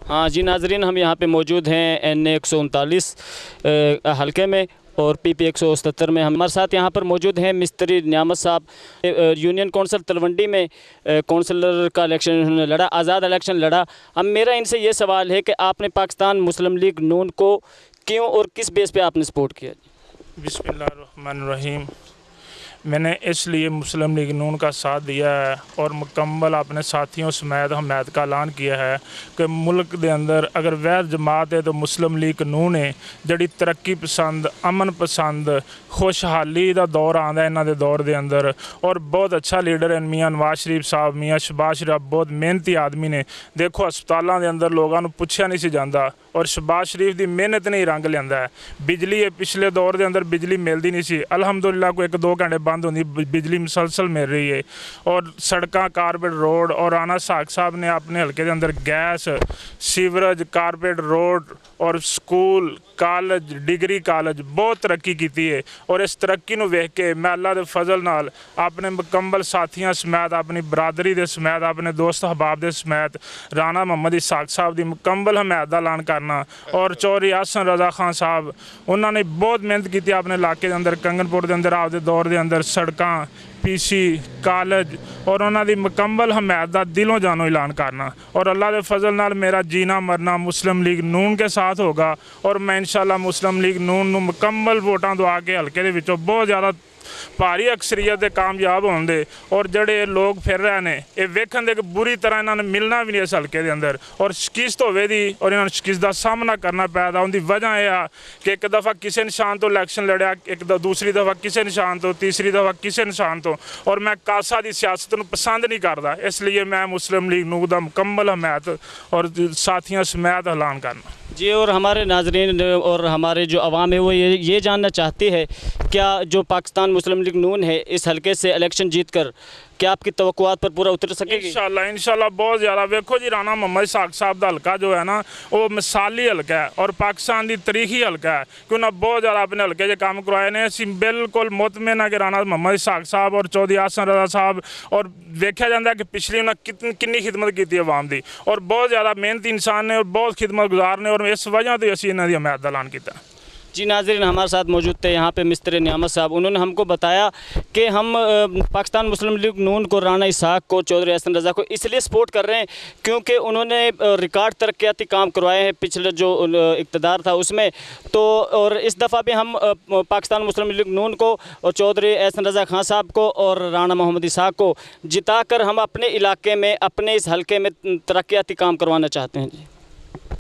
हाँ जी नाजरीन, हम यहाँ पे मौजूद हैं NA 139 हलके में और PP 177 में। हमारे साथ यहाँ पर मौजूद हैं मिस्त्री नियामत साहब। यूनियन कौंसिल तलवंडी में कौंसलर का इलेक्शन लड़ा, आज़ाद इलेक्शन लड़ा। अब मेरा इनसे ये सवाल है कि आपने पाकिस्तान मुस्लिम लीग नून को क्यों और किस बेस पे आपने सपोर्ट किया? बिस्मिल्लाहिर्रहमानिर्रहीम। मैंने इसलिए मुस्लिम लीग नून का साथ दिया है और मुकम्मल अपने साथियों समेत हमायत का ऐलान किया है कि मुल्क के अंदर अगर वैध जमात है तो मुस्लिम लीग नून है, जड़ी तरक्की पसंद, अमन पसंद, खुशहाली का दौर आता है इन्हों के दौर के अंदर। और बहुत अच्छा लीडर है मियाँ नवाज शरीफ साहब, मियाँ शहबाज शरीफ बहुत मेहनती आदमी ने। देखो हस्पतालों के अंदर लोगों को पूछा नहीं सी जाता और शहबाज शरीफ की मेहनत नहीं रंग लिया है। बिजली है, पिछले दौर के अंदर बिजली मिलती नहीं सी, अलहमदुलिल्लाह को 1-2 घंटे बंद होती बिजली मुसलसल मिल रही है। और सड़क, कारपेट रोड, और राणा साहब साहब ने अपने हल्के के अंदर गैस, सीवरेज, कारपेट रोड और स्कूल, कॉलेज, डिग्री कॉलेज बहुत तरक्की की है। और इस तरक्की को वेख के मैं अल्लाह के फजल नाल अपने मुकम्मल साथियों समेत, अपनी बरादरी के समेत, अपने दोस्त अहबाब के समेत राणा मोहम्मद इसहाक साहब की मुकम्मल हमायत का ऐलान करना। और चौधरी हसन रजा खान साहब, उन्होंने बहुत मेहनत की अपने इलाके के अंदर, कंगनपुर के अंदर आपके दौर के अंदर सड़कां, PC, कॉलेज, और उन्होंने मुकम्मल हमायत का दिलों जानों ऐलान करना। और अल्लाह के फजल नाल मेरा जीना मरना मुस्लिम लीग नून के साथ होगा। और मैं इंशाअल्लाह मुस्लिम लीग नून नूं मुकम्मल वोटां दवा के हल्के दे विचों बहुत ज़्यादा भारी अक्सरीयत से कामयाब होने दे। और जड़े लोग फिर रहे हैं ये वेखन दे कि बुरी तरह इन्होंने मिलना भी नहीं इस हल्के के अंदर और शिकस्त होवे दी और इन्होंने शिकस्त का सामना करना पैदा। उनकी वजह यह है कि एक दफ़ा किसी निशान तो इलैक्शन लड़िया, दूसरी दफ़ा किसी निशान तो, तीसरी दफ़ा किसी निशान तो। और मैं कासा की सियासत को पसंद नहीं करता, इसलिए मैं मुस्लिम लीग नून का मुकम्मल हमायत और साथियों समेत ऐलान करना जी। और हमारे नाजरीन और हमारे जो अवाम है वो ये जानना चाहती है, क्या जो पाकिस्तान मुस्लिम लीग नून है इस हलके से इलेक्शन जीत कर क्या आपकी तवक्कुआत पर पूरा उतर सकेगी? इंशाल्लाह बहुत ज़्यादा। वेखो जी, राणा मोहम्मद इसहाक साहब का हल्का जो है ना वो मिसाली हल्का है और पाकिस्तान की तारीखी हल्का है कि उन्हें बहुत ज़्यादा अपने हल्के से काम करवाए ने। असीं बिल्कुल मुतमिन है कि राणा मोहम्मद इसहाक साहब और चौधरी हसन रजा साहब, और देखा जाता है कि पिछली उन्हें कितनी खिदमत की अवाम की और बहुत ज़्यादा मेहनती इंसान ने और बहुत खिदमत गुजार ने। और इस वजह तो असीं इन्हां दी हमायत का ऐलान किया। जी नाज़रीन, हमारे साथ मौजूद थे यहाँ पे मिस्त्री नियामत साहब। उन्होंने हमको बताया कि हम पाकिस्तान मुस्लिम लीग नून को, राणा इसहाक को, चौधरी हसन रज़ा को इसलिए सपोर्ट कर रहे हैं क्योंकि उन्होंने रिकॉर्ड तरक्याती काम करवाए हैं पिछले जो इक़्तिदार था उसमें। तो और इस दफ़ा भी हम पाकिस्तान मुस्लिम लीग नून को और चौधरी हसन रज़ा खान साहब को और राणा मोहम्मद इसहाक को जिता कर हम अपने इलाके में, अपने इस हल्के में तरक्याती काम करवाना चाहते हैं। जी।